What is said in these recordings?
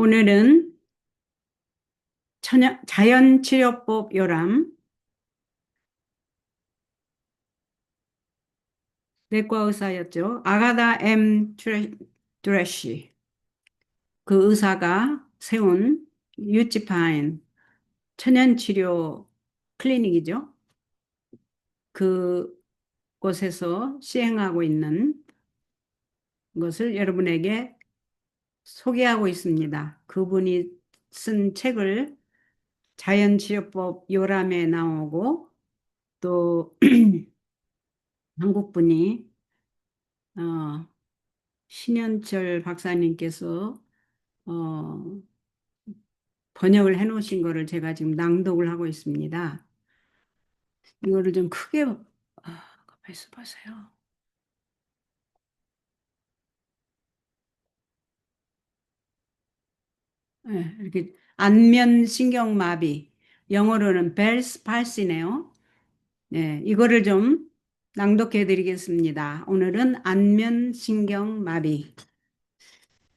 오늘은 자연치료법 요람, 내과 의사였죠. 아가다 드레시. 그 의사가 세운 유치파인 천연치료 클리닉이죠. 그곳에서 시행하고 있는 것을 여러분에게 소개하고 있습니다. 그분이 쓴 책을 자연치료법 요람에 나오고 또 한국분이 어, 신현철 박사님께서 어, 번역을 해 놓으신 거를 제가 지금 낭독을 하고 있습니다. 이거를 좀 크게, 가만히 있어 보세요. 네, 이렇게 안면신경마비, 영어로는 벨스 팔시네요. 네, 이거를 좀 낭독해 드리겠습니다. 오늘은 안면신경마비.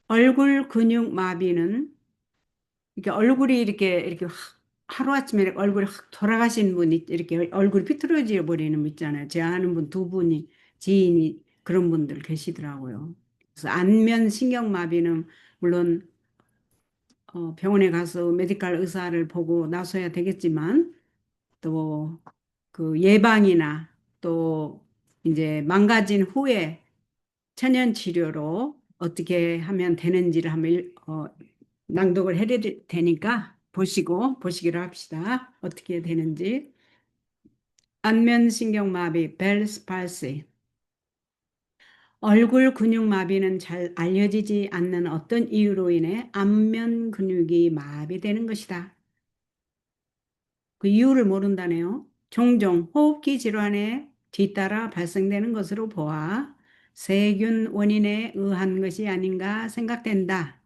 얼굴 근육 마비는 이렇게 얼굴이 이렇게 하루아침에 이렇게 얼굴이 확 돌아가신 분이 이렇게 얼굴이 비뚤어져 버리는 분 있잖아요. 제가 아는 분 두 분이 지인이 그런 분들 계시더라고요. 그래서 안면 신경마비는 물론 병원에 가서 메디컬 의사를 보고 나서야 되겠지만 또 그 예방이나 또 이제 망가진 후에 천연 치료로 어떻게 하면 되는지를 한번 낭독을 해드릴 테니까 보시기로 합시다. 어떻게 되는지. 안면신경마비, 벨스 팔시. 얼굴 근육마비는 잘 알려지지 않는 어떤 이유로 인해 안면 근육이 마비되는 것이다. 그 이유를 모른다네요. 종종 호흡기 질환에 뒤따라 발생되는 것으로 보아 세균 원인에 의한 것이 아닌가 생각된다.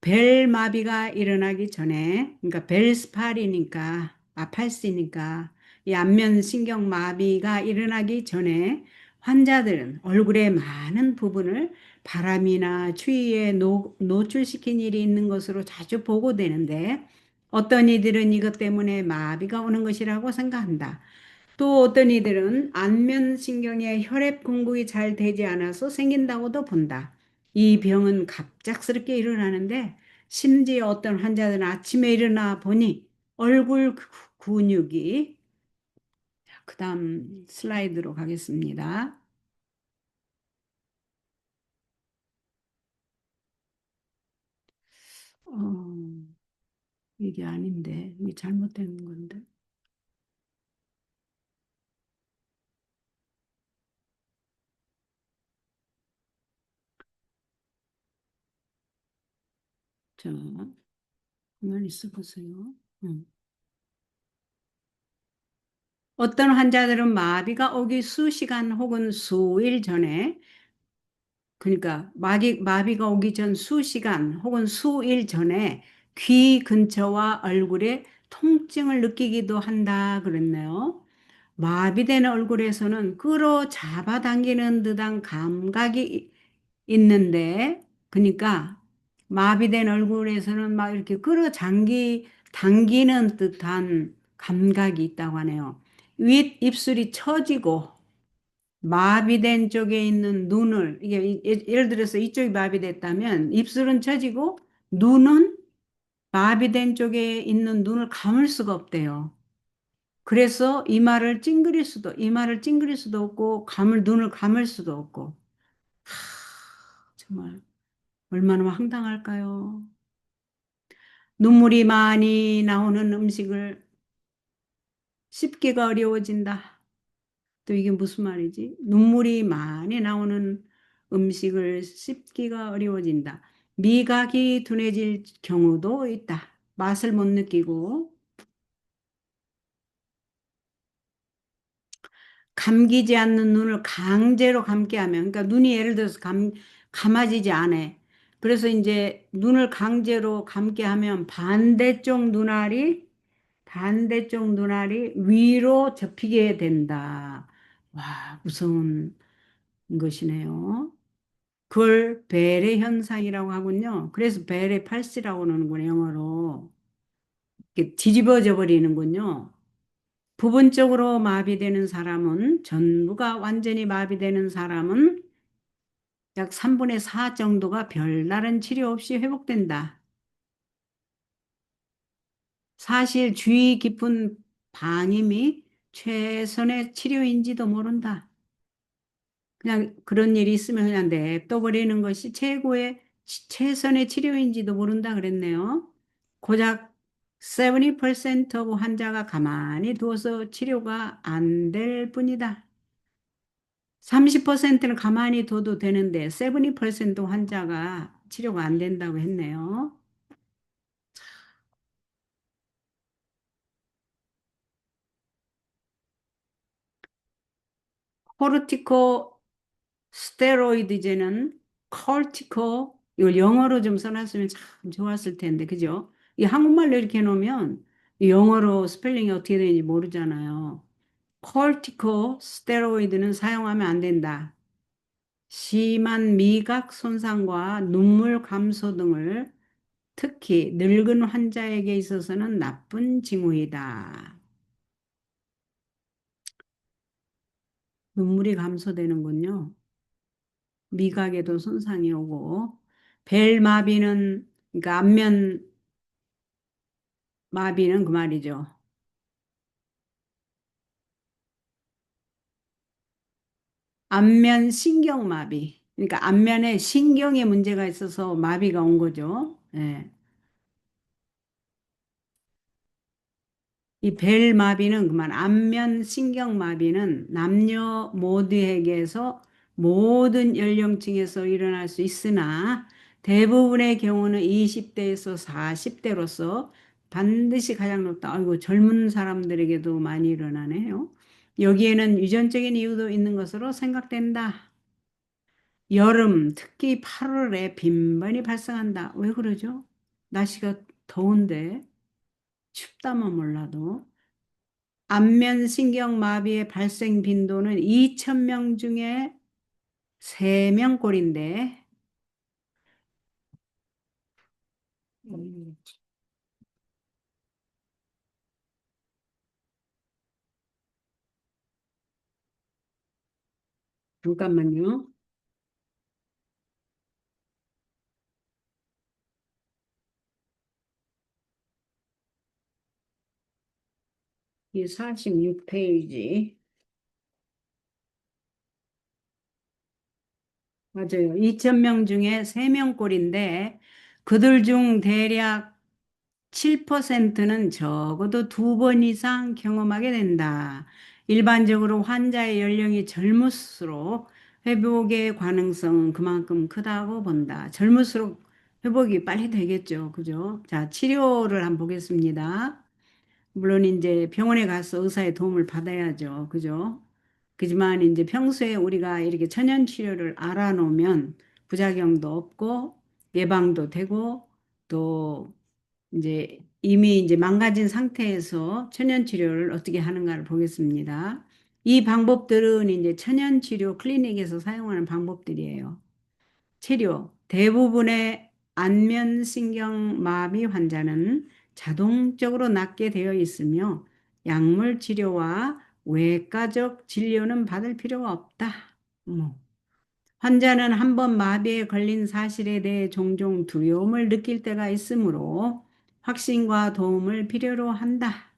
벨마비가 일어나기 전에, 그러니까 벨스팔이니까, 팔씨니까, 이 안면신경마비가 일어나기 전에 환자들은 얼굴의 많은 부분을 바람이나 추위에 노출시킨 일이 있는 것으로 자주 보고되는데, 어떤 이들은 이것 때문에 마비가 오는 것이라고 생각한다. 또 어떤 이들은 안면신경에 혈액 공급이 잘 되지 않아서 생긴다고도 본다. 이 병은 갑작스럽게 일어나는데 심지어 어떤 환자들은 아침에 일어나 보니 얼굴 근육이 그 다음 슬라이드로 가겠습니다. 어, 이게 아닌데 이게 잘못된 건데. 자, 가만히 있어 보세요. 어떤 환자들은 마비가 오기 수시간 혹은 수일 전에, 그러니까 마비가 오기 전 수시간 혹은 수일 전에 귀 근처와 얼굴에 통증을 느끼기도 한다 그랬네요. 마비된 얼굴에서는 끌어 잡아당기는 듯한 감각이 있는데, 그러니까 마비된 얼굴에서는 막 이렇게 당기는 듯한 감각이 있다고 하네요. 윗 입술이 처지고 마비된 쪽에 있는 눈을, 이게 예를 들어서 이쪽이 마비됐다면 입술은 처지고 눈은 마비된 쪽에 있는 눈을 감을 수가 없대요. 그래서 이마를 찡그릴 수도 없고 눈을 감을 수도 없고. 정말 얼마나 황당할까요? 눈물이 많이 나오는 음식을 씹기가 어려워진다. 또 이게 무슨 말이지? 눈물이 많이 나오는 음식을 씹기가 어려워진다. 미각이 둔해질 경우도 있다. 맛을 못 느끼고 감기지 않는 눈을 강제로 감게 하면, 그러니까 눈이 예를 들어서 감아지지 않아. 그래서 이제 눈을 강제로 감게 하면 반대쪽 눈알이 위로 접히게 된다. 와, 무서운 것이네요. 그걸 벨의 현상이라고 하군요. 그래서 벨의 팔씨라고 그러는군요, 영어로. 이렇게 뒤집어져 버리는군요. 부분적으로 마비되는 사람은, 전부가 완전히 마비되는 사람은 약 3분의 4 정도가 별다른 치료 없이 회복된다. 사실 주의 깊은 방임이 최선의 치료인지도 모른다. 그냥 그런 일이 있으면 그냥 냅둬버리는 것이 최선의 치료인지도 모른다 그랬네요. 고작 70% 환자가 가만히 두어서 치료가 안 될 뿐이다. 30%는 가만히 둬도 되는데 70% 환자가 치료가 안 된다고 했네요. 코르티코 스테로이드제는 컬티코, 이걸 영어로 좀 써놨으면 참 좋았을 텐데, 그죠? 이 한국말로 이렇게 해놓으면 이 영어로 스펠링이 어떻게 되는지 모르잖아요. 컬티코 스테로이드는 사용하면 안 된다. 심한 미각 손상과 눈물 감소 등을 특히 늙은 환자에게 있어서는 나쁜 징후이다. 눈물이 감소되는군요. 미각에도 손상이 오고, 벨마비는, 그러니까 안면 마비는 그 말이죠. 안면 신경마비. 그러니까 안면에 신경에 문제가 있어서 마비가 온 거죠. 예. 이 벨마비는 그만 안면 신경마비는 남녀 모두에게서 모든 연령층에서 일어날 수 있으나 대부분의 경우는 20대에서 40대로서 반드시 가장 높다. 아이고 젊은 사람들에게도 많이 일어나네요. 여기에는 유전적인 이유도 있는 것으로 생각된다. 여름, 특히 8월에 빈번히 발생한다. 왜 그러죠? 날씨가 더운데 춥다면 몰라도. 안면신경마비의 발생 빈도는 2,000명 중에 3명꼴인데, 음, 잠깐만요. 이 46페이지. 맞아요. 2,000명 중에 3명꼴인데, 그들 중 대략 7%는 적어도 2번 이상 경험하게 된다. 일반적으로 환자의 연령이 젊을수록 회복의 가능성은 그만큼 크다고 본다. 젊을수록 회복이 빨리 되겠죠. 그죠? 자, 치료를 한번 보겠습니다. 물론 이제 병원에 가서 의사의 도움을 받아야죠. 그죠? 그지만 이제 평소에 우리가 이렇게 천연 치료를 알아놓으면 부작용도 없고 예방도 되고 또 이제 이미 이제 망가진 상태에서 천연 치료를 어떻게 하는가를 보겠습니다. 이 방법들은 이제 천연 치료 클리닉에서 사용하는 방법들이에요. 치료. 대부분의 안면신경 마비 환자는 자동적으로 낫게 되어 있으며 약물 치료와 외과적 진료는 받을 필요가 없다. 뭐. 환자는 한번 마비에 걸린 사실에 대해 종종 두려움을 느낄 때가 있으므로 확신과 도움을 필요로 한다.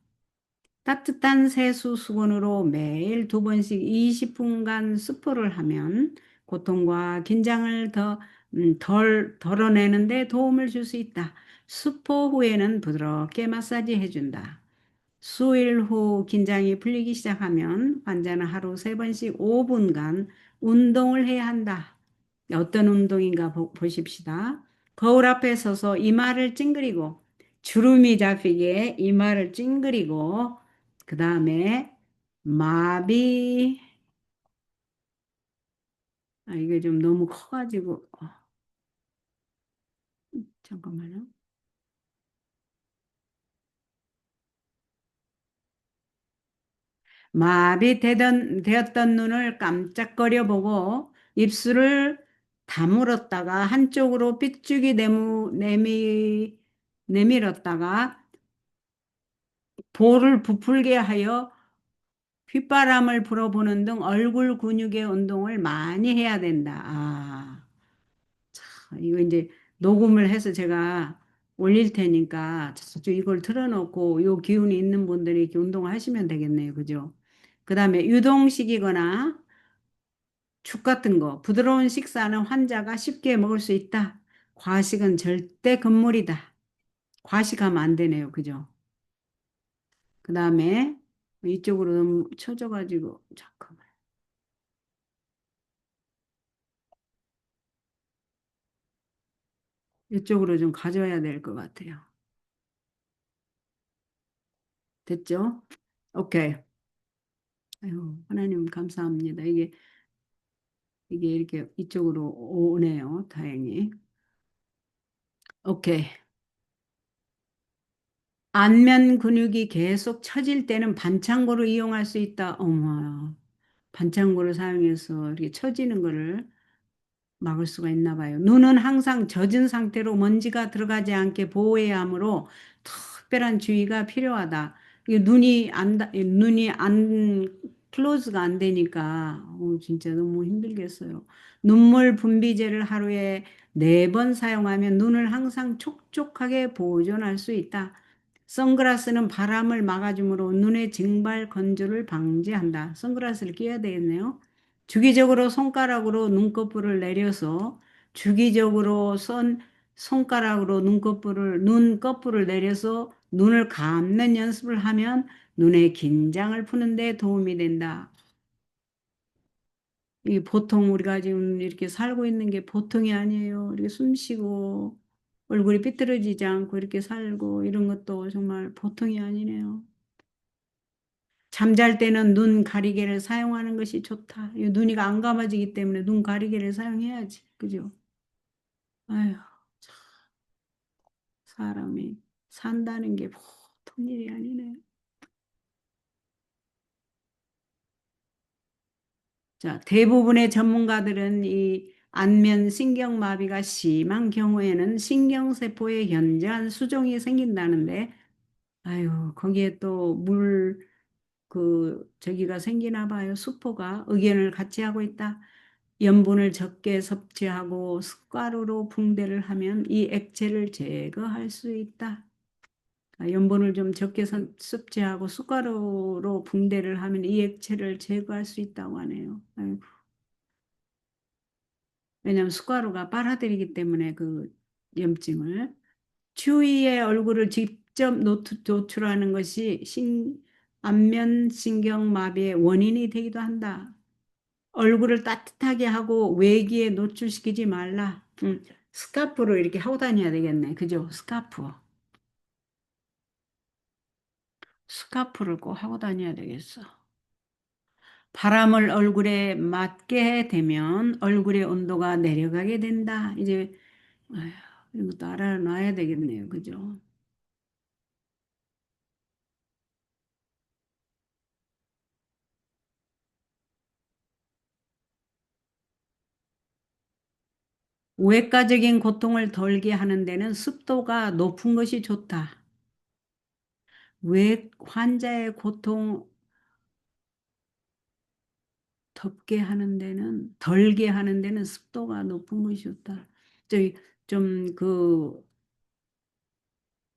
따뜻한 세수 수건으로 매일 2번씩 20분간 수포를 하면 고통과 긴장을 덜어내는 데 도움을 줄 수 있다. 수포 후에는 부드럽게 마사지 해준다. 수일 후 긴장이 풀리기 시작하면 환자는 하루 3번씩 5분간 운동을 해야 한다. 어떤 운동인가 보십시다. 거울 앞에 서서 이마를 찡그리고 주름이 잡히게 이마를 찡그리고 그 다음에 마비 이게 좀 너무 커가지고 잠깐만요. 되었던 눈을 깜짝거려 보고 입술을 다물었다가 한쪽으로 삐죽이 내밀었다가 볼을 부풀게 하여 휘바람을 불어보는 등 얼굴 근육의 운동을 많이 해야 된다. 이거 이제 녹음을 해서 제가 올릴 테니까 저쪽 이걸 틀어놓고 요 기운이 있는 분들이 이렇게 운동을 하시면 되겠네요. 그죠? 그 다음에 유동식이거나 죽 같은 거, 부드러운 식사는 환자가 쉽게 먹을 수 있다. 과식은 절대 금물이다. 과식하면 안 되네요. 그죠? 그 다음에 이쪽으로 너무 쳐져가지고, 잠깐만. 이쪽으로 좀 가져야 될 것 같아요. 됐죠? 오케이. 아유, 하나님 감사합니다. 이게 이렇게 이쪽으로 오네요. 다행히. 오케이. 안면 근육이 계속 처질 때는 반창고를 이용할 수 있다. 어머, 반창고를 사용해서 이렇게 처지는 거를 막을 수가 있나 봐요. 눈은 항상 젖은 상태로 먼지가 들어가지 않게 보호해야 하므로 특별한 주의가 필요하다. 이게 눈이 안, 클로즈가 안 되니까, 진짜 너무 힘들겠어요. 눈물 분비제를 하루에 4번 사용하면 눈을 항상 촉촉하게 보존할 수 있다. 선글라스는 바람을 막아주므로 눈의 증발 건조를 방지한다. 선글라스를 끼워야 되겠네요. 주기적으로 손가락으로 눈꺼풀을 내려서 주기적으로 손가락으로 눈꺼풀을 내려서 눈을 감는 연습을 하면 눈의 긴장을 푸는 데 도움이 된다. 이 보통 우리가 지금 이렇게 살고 있는 게 보통이 아니에요. 이렇게 숨 쉬고 얼굴이 삐뚤어지지 않고 이렇게 살고 이런 것도 정말 보통이 아니네요. 잠잘 때는 눈 가리개를 사용하는 것이 좋다. 이 눈이 안 감아지기 때문에 눈 가리개를 사용해야지. 그죠? 아휴, 사람이 산다는 게 보통 일이 아니네. 자, 대부분의 전문가들은 이 안면 신경마비가 심한 경우에는 신경세포에 현저한 수종이 생긴다는데, 아유, 거기에 또 저기가 생기나 봐요. 수포가 의견을 같이 하고 있다. 염분을 적게 섭취하고 숟가루로 붕대를 하면 이 액체를 제거할 수 있다. 염분을 좀 적게 섭취하고 숟가루로 붕대를 하면 이 액체를 제거할 수 있다고 하네요. 아이고, 왜냐하면 숟가루가 빨아들이기 때문에 그 염증을 추위에 얼굴을 직접 노출하는 것이 안면신경마비의 원인이 되기도 한다. 얼굴을 따뜻하게 하고 외기에 노출시키지 말라. 스카프로 이렇게 하고 다녀야 되겠네. 그죠? 스카프를 꼭 하고 다녀야 되겠어. 바람을 얼굴에 맞게 되면 얼굴의 온도가 내려가게 된다. 이제 아휴, 이런 것도 알아놔야 되겠네요. 그죠? 외과적인 고통을 덜게 하는 데는 습도가 높은 것이 좋다. 외 환자의 고통 덜게 하는 데는 습도가 높은 것이 좋다. 저기 좀그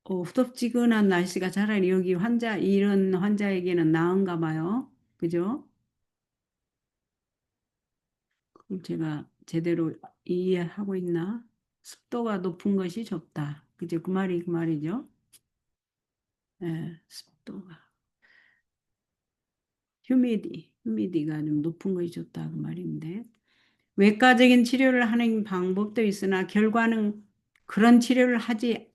후덥지근한 날씨가 차라리 여기 이런 환자에게는 나은가 봐요. 그죠? 그럼 제가 제대로 이해하고 있나? 습도가 높은 것이 좋다. 그죠? 그 말이죠. 예, 습도가. 휴미디가 좀 높은 것이 좋다. 그 말인데. 외과적인 치료를 하는 방법도 있으나 결과는 그런 치료를 하지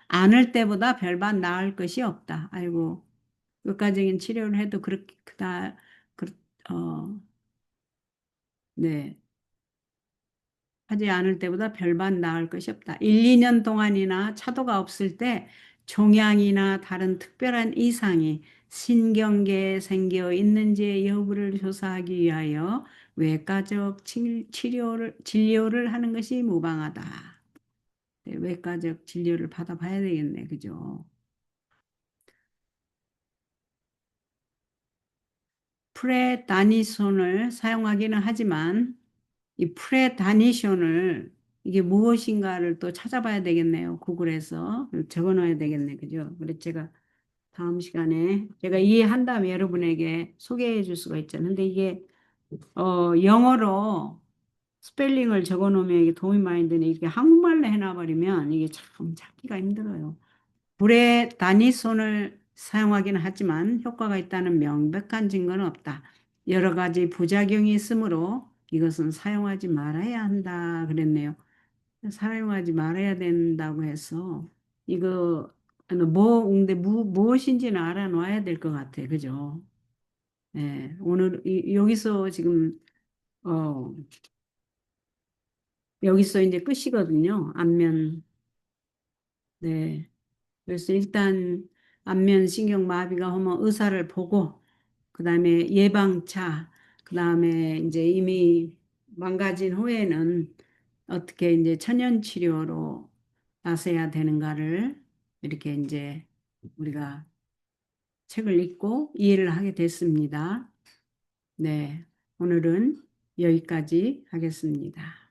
않을 때보다 별반 나을 것이 없다. 아이고, 외과적인 치료를 해도 그렇게 그, 어, 네. 하지 않을 때보다 별반 나을 것이 없다. 1, 2년 동안이나 차도가 없을 때 종양이나 다른 특별한 이상이 신경계에 생겨 있는지의 여부를 조사하기 위하여 외과적 진료를 하는 것이 무방하다. 네, 외과적 진료를 받아봐야 되겠네. 그죠? 프레다니손을 사용하기는 하지만 이 프레다니션을 이게 무엇인가를 또 찾아봐야 되겠네요. 구글에서 적어 놓아야 되겠네. 그죠? 그래서 제가 다음 시간에 제가 이해한 다음에 여러분에게 소개해 줄 수가 있잖아요. 근데 이게 영어로 스펠링을 적어 놓으면 이게 도움이 많이 되네. 이렇게 한국말로 해놔 버리면 이게 참 찾기가 힘들어요. 불에 다니손을 사용하기는 하지만 효과가 있다는 명백한 증거는 없다. 여러 가지 부작용이 있으므로 이것은 사용하지 말아야 한다 그랬네요. 사용하지 말아야 된다고 해서 이거 근데 무엇인지는 알아놔야 될 것 같아. 그죠? 예, 오늘 여기서 지금 어 여기서 이제 끝이거든요. 안면. 네. 그래서 일단 안면 신경마비가 오면 의사를 보고 그다음에 예방차 그다음에 이제 이미 망가진 후에는 어떻게 이제 천연 치료로 나서야 되는가를 이렇게 이제 우리가 책을 읽고 이해를 하게 됐습니다. 네. 오늘은 여기까지 하겠습니다.